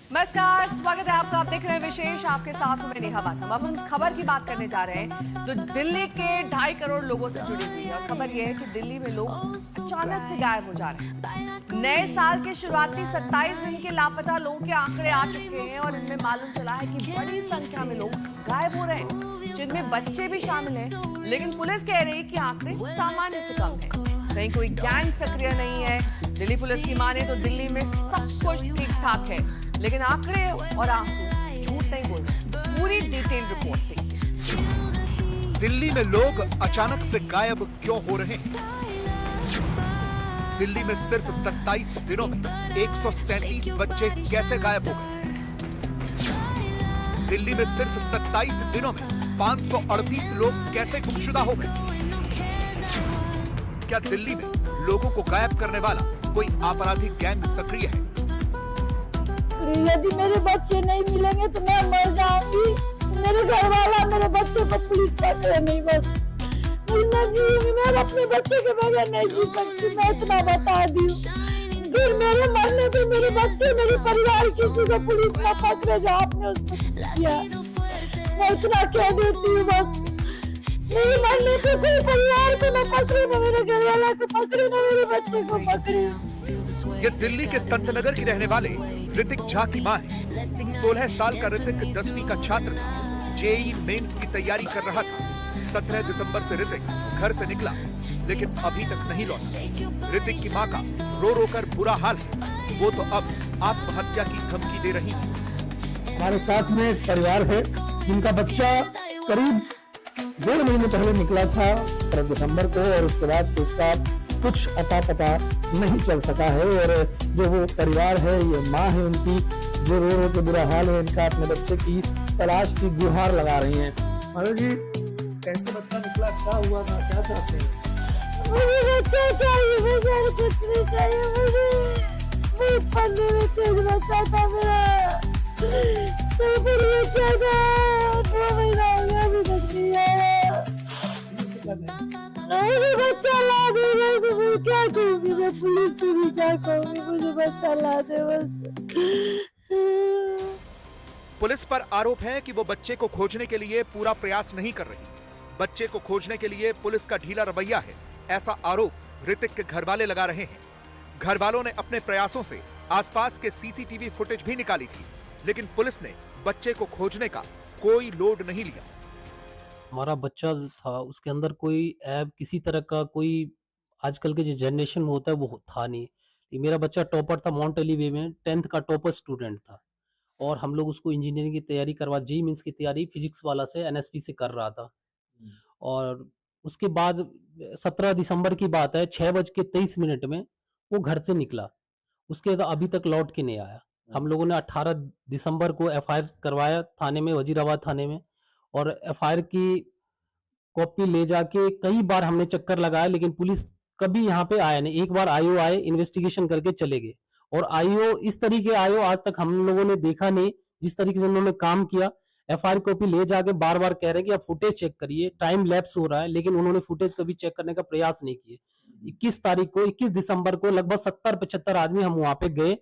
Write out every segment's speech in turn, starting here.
नमस्कार, स्वागत है आपका। आप देख रहे हैं विशेष, आपके साथ हूं मैं नेहा बाथम। अब हम उस खबर की बात करने जा रहे हैं जो दिल्ली के 2.5 करोड़ लोगों से जुड़ी हुई है। और खबर यह है कि दिल्ली में लोग अचानक से गायब हो जा रहे हैं। नए साल के शुरुआती 27 दिन के लापता लोगों के आंकड़े आ चुके हैं और इनमें मालूम चला है कि बड़ी संख्या में लोग गायब हो रहे हैं, जिनमें बच्चे भी शामिल हैं। लेकिन पुलिस कह रही है कि आंकड़े सामान्य से कम है, कहीं कोई गैंग सक्रिय नहीं है। दिल्ली पुलिस की माने तो दिल्ली में सब कुछ ठीक ठाक है, लेकिन आंकड़े और आंसू झूठ नहीं बोल रहे। पूरी डिटेल रिपोर्ट देखिए। दिल्ली में लोग अचानक से गायब क्यों हो रहे हैं? दिल्ली में सिर्फ 27 दिनों में 137 बच्चे कैसे गायब हो गए? दिल्ली में सिर्फ 27 दिनों में 538 लोग कैसे गुमशुदा हो गए? क्या दिल्ली में लोगों को गायब करने वाला कोई आपराधिक गैंग सक्रिय है? यदि मेरे बच्चे नहीं मिलेंगे तो मैं मर जाऊंगी। मेरे घर वाला मेरे बच्चे को पुलिस पकड़े नहीं, बस मैं जीऊंगी। मैं अपने बच्चे के बगैर नहीं जी सकती, मैं इतना बता दी। फिर मेरे मरने पे मेरे बच्चे, मेरे परिवार किसी को पुलिस न पकड़े जो आपने उसको किया। मैं इतना कह देती हूँ, बस मेरे मरने पे कोई परिवार को न पकड़े, न मेरे घर वाला को पकड़े, न मेरे बच्चे को पकड़े। ये दिल्ली के संत नगर की रहने वाले ऋतिक झा की मां है। 16 साल का ऋतिक 10वीं का छात्र था। जेईई मेंस की तैयारी कर रहा था। 17 दिसंबर से ऋतिक घर से निकला, लेकिन अभी तक नहीं लौटा। ऋतिक की मां का रो रो कर बुरा हाल है। वो तो अब आत्महत्या की धमकी दे रही है। हमारे साथ में एक परिवार है जिनका बच्चा करीब 1.5 महीने पहले निकला था 17 दिसंबर को, और उसके बाद से उसका कुछ अता पता नहीं चल सका है। और जो वो परिवार है, ये माँ है उनकी, जो रो रो के बुरा हाल है इनका, अपने बच्चे की तलाश की गुहार लगा रही हैं। महाराज जी, कैसे बच्चा निकला, क्या हुआ था, क्या चाहते हैं? मुझे बच्चा चाहिए, मुझे और कुछ नहीं चाहिए। मुझे पढ़ने में तेज बच्चा था मेरा, तो फिर बच्चा था 2 महीना हो गया, अभी तक नहीं आया। मुझे बच्चा ला दे, बस मैं क्या कहूँगी, मैं पुलिस से भी क्या कहूँगी, मुझे बच्चा ला दे बस। पुलिस पर आरोप है कि वो बच्चे को खोजने के लिए पूरा प्रयास नहीं कर रही। बच्चे को खोजने के लिए पुलिस का ढीला रवैया है, ऐसा आरोप ऋतिक के घर वाले लगा रहे हैं। घर वालों ने अपने प्रयासों से आसपास के सीसीटीवी फुटेज भी निकाली थी, लेकिन पुलिस ने बच्चे को खोजने का कोई लोड नहीं लिया। हमारा बच्चा था, उसके अंदर कोई ऐप, किसी तरह का कोई आजकल के जो जनरेशन में होता है वो था नहीं। ये मेरा बच्चा टॉपर था, माउंट एलिवे में 10th का टॉपर स्टूडेंट था, और हम लोग उसको इंजीनियरिंग की तैयारी करवा, जेईई मेंस की तैयारी फिजिक्स वाला से एनएसपी से कर रहा था। और उसके बाद 17 दिसंबर की बात है, 6:23 में वो घर से निकला। उसके बाद अभी तक लौट के नहीं आया। हम लोगों ने 18 दिसंबर को एफआईआर करवाया थाने में, वजीराबाद थाने में, और एफआईआर की कॉपी ले जाके कई बार हमने चक्कर लगाया, लेकिन पुलिस कभी यहाँ पे आया नहीं। एक बार आईओ आए, इन्वेस्टिगेशन करके चले गए, और आईओ इस तरीके आईओ आज तक हम लोगों ने देखा नहीं जिस तरीके से उन्होंने काम किया। एफआईआर कॉपी ले जाके बार बार कह रहे हैं कि आप फुटेज चेक करिए, टाइम लैप्स हो रहा है, लेकिन उन्होंने फुटेज कभी चेक करने का प्रयास नहीं किए। 21 दिसंबर को लगभग 70-75 आदमी हम वहां पे गए,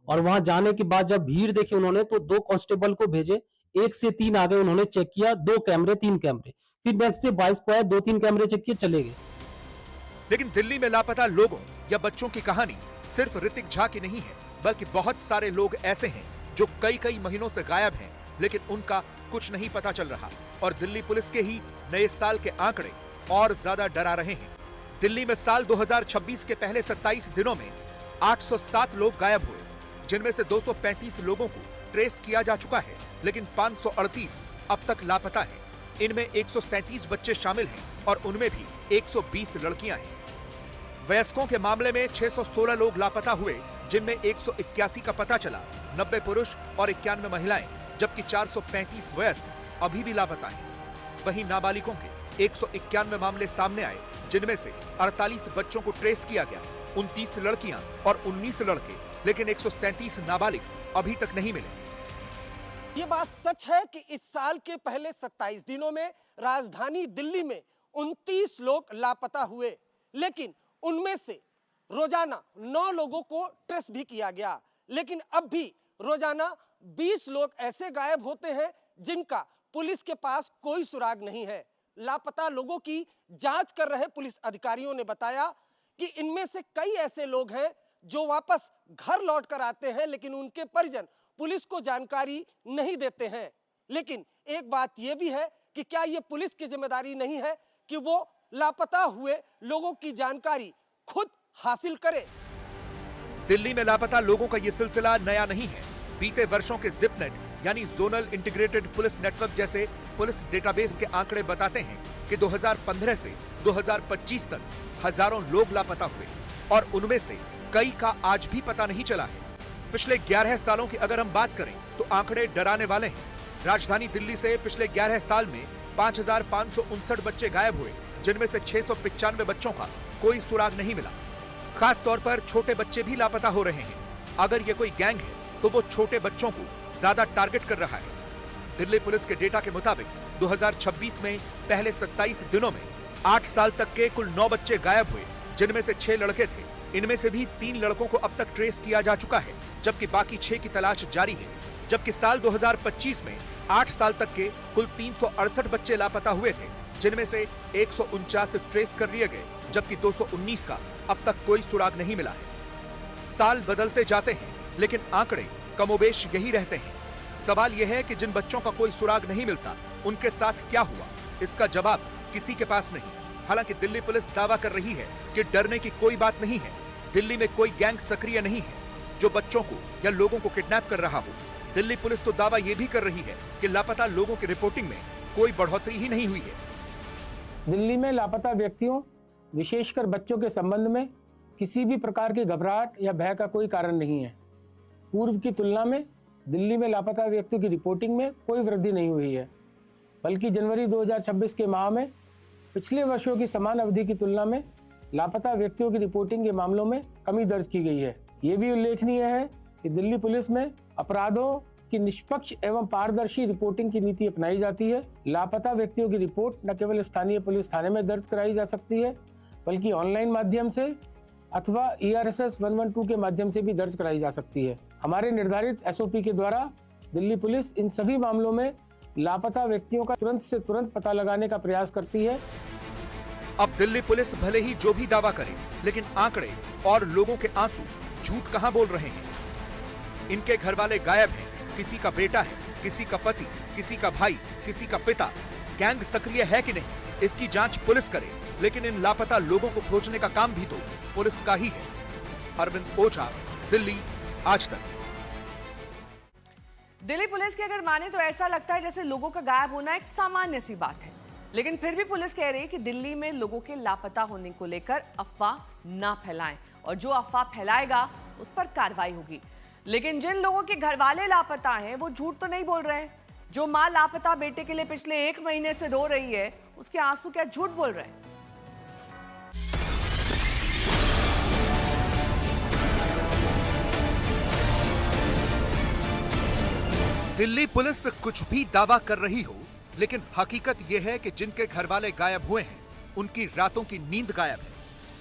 और वहां जाने के बाद जब भीड़ देखी उन्होंने तो 2 कांस्टेबल को भेजे, 1 से 3 आ गए, उन्होंने चेक किया, 2 कैमरे 3 कैमरे, फिर नेक्स्ट डे 22 को आए, 2-3 कैमरे चेक किए, चले गए। लेकिन दिल्ली में लापता लोगों या बच्चों की कहानी सिर्फ ऋतिक झा की नहीं है, बल्कि बहुत सारे लोग ऐसे हैं जो कई महीनों से गायब हैं, लेकिन उनका कुछ नहीं पता चल रहा। और दिल्ली पुलिस के ही नए साल के आंकड़े और ज्यादा डरा रहे हैं। दिल्ली में साल 2026 के पहले 27 दिनों में 807 लोग गायब हुए, जिनमें से 235 लोगों को ट्रेस किया जा चुका है, लेकिन 538 अब तक लापता हैं। इनमें 137 बच्चे शामिल हैं और उनमें भी 120 लड़कियां हैं। वयस्कों के मामले में 616 लोग लापता हुए, जिनमें 181 का पता चला, 90 पुरुष और 91 महिलाएं, जबकि 435 वयस्क अभी भी लापता हैं। वहीं नाबालिगों के 191 मामले सामने आए, जिनमें से 48 बच्चों को ट्रेस किया गया, 29 लड़कियां और 19 लड़के, लेकिन 137 नाबालिग अभी तक नहीं मिले। ये बात सच है कि इस साल के पहले 27 दिनों में राजधानी दिल्ली में 29 लोग लापता हुए, लेकिन उनमें से रोजाना 9 लोगों को ट्रेस भी किया गया, लेकिन अब भी रोजाना 20 लोग ऐसे गायब होते हैं जिनका पुलिस के पास कोई सुराग नहीं है। लापता लोगों की जांच कर रहे पुलिस अधिकारियों ने बताया कि इनमें से कई ऐसे लोग हैं जो वापस घर लौट कर आते हैं, लेकिन उनके परिजन पुलिस को जानकारी नहीं देते हैं। लेकिन एक बात यह भी है कि क्या यह पुलिस की जिम्मेदारी नहीं है कि वो लापता हुए लोगों की जानकारी खुद हासिल करे। दिल्ली में लापता लोगों का यह सिलसिला नया नहीं है। बीते वर्षों के जिपनेट यानी जोनल इंटीग्रेटेड पुलिस नेटवर्क जैसे पुलिस डेटाबेस के आंकड़े बताते हैं कि 2015 से 2025 तक हजारों लोग लापता हुए और उनमें से कई का आज भी पता नहीं चला है। पिछले 11 सालों की अगर हम बात करें तो आंकड़े डराने वाले हैं। राजधानी दिल्ली से पिछले 11 साल में 5,559 बच्चे गायब हुए, जिनमें से 695 बच्चों का कोई सुराग नहीं मिला। खास तौर पर छोटे बच्चे भी लापता हो रहे हैं। अगर ये कोई गैंग है तो वो छोटे बच्चों को ज्यादा टारगेट कर रहा है। दिल्ली पुलिस के डेटा के मुताबिक 2026 में पहले 27 दिनों में 8 साल तक के कुल 9 बच्चे गायब हुए, जिनमें से 6 लड़के थे। इनमें से भी 3 लड़कों को अब तक ट्रेस किया जा चुका है, जबकि बाकी 6 की तलाश जारी है। जबकि साल 2025 में 8 साल तक के कुल 368 बच्चे लापता हुए थे, जिनमें से 149 ट्रेस कर लिए गए, जबकि 219 का अब तक कोई सुराग नहीं मिला है। साल बदलते जाते हैं, लेकिन आंकड़े कमोबेश यही रहते हैं। सवाल यह है कि जिन बच्चों का कोई सुराग नहीं मिलता, उनके साथ क्या हुआ? इसका जवाब किसी के पास नहीं। हालांकि दिल्ली पुलिस दावा कर रही है कि डरने की कोई बात नहीं है। दिल्ली में कोई गैंग सक्रिय नहीं है जो बच्चों को या लोगों को किडनैप कर रहा हो। दिल्ली पुलिस तो दावा यह भी कर रही है कि लापता लोगों की रिपोर्टिंग में कोई बढ़ोतरी ही नहीं हुई है। दिल्ली में लापता व्यक्तियों, विशेषकर बच्चों के संबंध में किसी भी प्रकार की घबराहट या भय का कोई कारण नहीं है। पूर्व की तुलना में दिल्ली में लापता व्यक्तियों की रिपोर्टिंग में कोई वृद्धि नहीं हुई है, बल्कि जनवरी 2026 के माह में पिछले वर्षों की समान अवधि की तुलना में लापता व्यक्तियों की रिपोर्टिंग के मामलों में कमी दर्ज की गई है। ये भी उल्लेखनीय है कि दिल्ली पुलिस में अपराधों की निष्पक्ष एवं पारदर्शी रिपोर्टिंग की नीति अपनाई जाती है। लापता व्यक्तियों की रिपोर्ट न केवल स्थानीय पुलिस थाने में दर्ज कराई जा सकती है, बल्कि ऑनलाइन माध्यम से अथवा ERSS 112 के माध्यम से भी दर्ज कराई जा सकती है। हमारे निर्धारित SOP के द्वारा दिल्ली पुलिस इन सभी मामलों में लापता व्यक्तियों का तुरंत से तुरंत पता लगाने का प्रयास करती है। अब दिल्ली पुलिस भले ही जो भी दावा करे, लेकिन आंकड़े और लोगों के आंसू झूठ कहां बोल रहे हैं। इनके घर वाले गायब हैं, किसी का बेटा है, किसी का पति, किसी का भाई, किसी का पिता। गैंग सक्रिय है कि नहीं, इसकी जांच पुलिस करे, लेकिन इन लापता लोगों को खोजने का काम भी तो पुलिस का ही है। अरविंद ओझा, दिल्ली आज तक। दिल्ली पुलिस की अगर माने तो ऐसा लगता है जैसे लोगों का गायब होना एक सामान्य सी बात है, लेकिन फिर भी पुलिस कह रही है कि दिल्ली में लोगों के लापता होने को लेकर अफवाह ना फैलाएं, और जो अफवाह फैलाएगा उस पर कार्रवाई होगी। लेकिन जिन लोगों के घर वाले लापता हैं वो झूठ तो नहीं बोल रहे हैं। जो मां लापता बेटे के लिए पिछले 1 महीने से रो रही है, उसके आंसू क्या झूठ बोल रहे हैं? दिल्ली पुलिस कुछ भी दावा कर रही हो, लेकिन हकीकत यह है कि जिनके घर वाले गायब हुए हैं, उनकी रातों की नींद गायब है।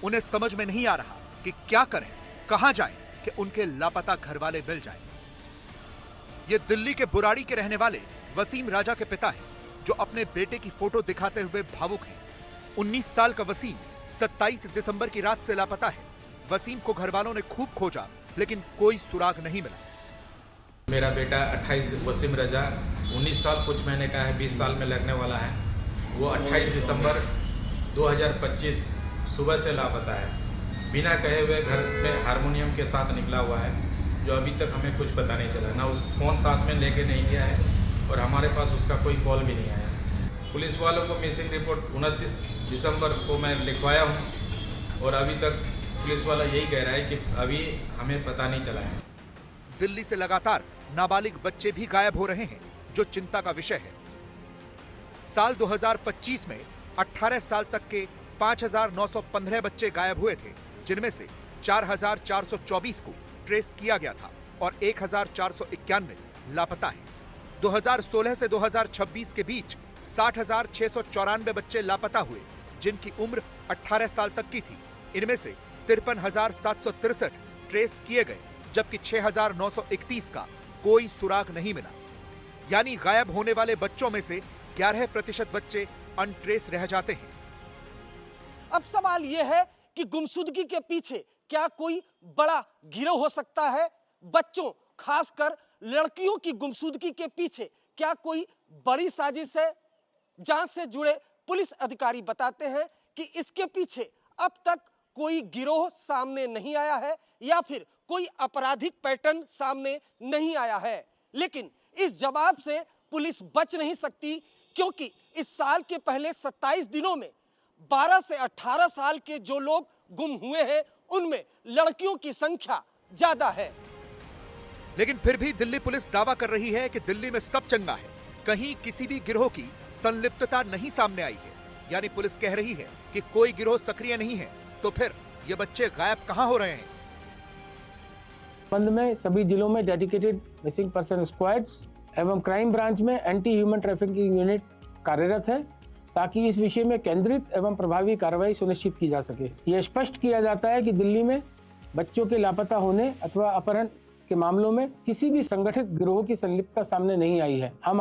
उन्हें समझ में नहीं आ रहा कि क्या करें, कहां जाएं कि उनके लापता घर वाले मिल जाएं। ये दिल्ली के बुराड़ी के रहने वाले वसीम राजा के पिता हैं, जो अपने बेटे की फोटो दिखाते हुए भावुक हैं। 19 साल का वसीम 27 दिसंबर की रात से लापता है। वसीम को घर वालों ने खूब खोजा, लेकिन कोई सुराग नहीं मिला। मेरा बेटा 28 वसीम रजा 19 साल कुछ महीने का है, 20 साल में लगने वाला है। वो 28 दिसंबर 2025 सुबह से लापता है। बिना कहे हुए घर में हारमोनियम के साथ निकला हुआ है, जो अभी तक हमें कुछ पता नहीं चला। ना उस फोन साथ में लेके नहीं गया है और हमारे पास उसका कोई कॉल भी नहीं आया। पुलिस वालों को मिसिंग रिपोर्ट 29 दिसंबर को मैं लिखवाया हूँ और अभी तक पुलिस वाला यही कह रहा है कि अभी हमें पता नहीं चला है। दिल्ली से लगातार नाबालिग बच्चे भी गायब हो रहे हैं, जो चिंता का विषय है। साल 2025 में 18 साल तक के 5,915 बच्चे गायब हुए थे, जिनमें से 4,424 को ट्रेस किया गया था और 1,491 लापता हैं। 2016 से 2026 के बीच 60,694 बच्चे लापता हुए, जिनकी उम्र 18 साल तक की थी। इनमें से 53,763 ट्रेस किए गए, जबकि 6,931 का कोई सुराग नहीं मिला। यानी गायब होने वाले बच्चों में से 11% बच्चे अनट्रेस रह जाते हैं। अब सवाल यह है कि गुमशुदगी के पीछे क्या कोई बड़ा गिरोह हो सकता है? बच्चों, खासकर लड़कियों की गुमशुदगी के पीछे क्या कोई बड़ी साजिश है? जांच से जुड़े पुलिस अधिकारी बताते हैं कि इसके पीछे अब तक कोई गिरोह सामने नहीं आया है या फिर कोई आपराधिक पैटर्न सामने नहीं आया है। लेकिन इस जवाब से पुलिस बच नहीं सकती, क्योंकि इस साल के पहले 27 दिनों में 12 से 18 साल के जो लोग गुम हुए हैं, उनमें लड़कियों की संख्या ज्यादा है। लेकिन फिर भी दिल्ली पुलिस दावा कर रही है कि दिल्ली में सब चंगा है, कहीं किसी भी गिरोह की संलिप्तता नहीं सामने आई है। यानी पुलिस कह रही है कि कोई गिरोह सक्रिय नहीं है, तो फिर ये बच्चे गायब कहां हो रहे हैं? संबंध में सभी जिलों में डेडिकेटेड मिसिंग पर्सन स्क्वाड्स एवं क्राइम ब्रांच में एंटी ह्यूमन ट्रैफिकिंग यूनिट कार्यरत है, ताकि इस विषय में केंद्रित एवं प्रभावी कार्रवाई सुनिश्चित की जा सके। यह स्पष्ट किया जाता है कि दिल्ली में बच्चों के लापता होने अथवा अपहरण के मामलों में किसी भी संगठित गिरोह की संलिप्तता सामने नहीं आई है। हम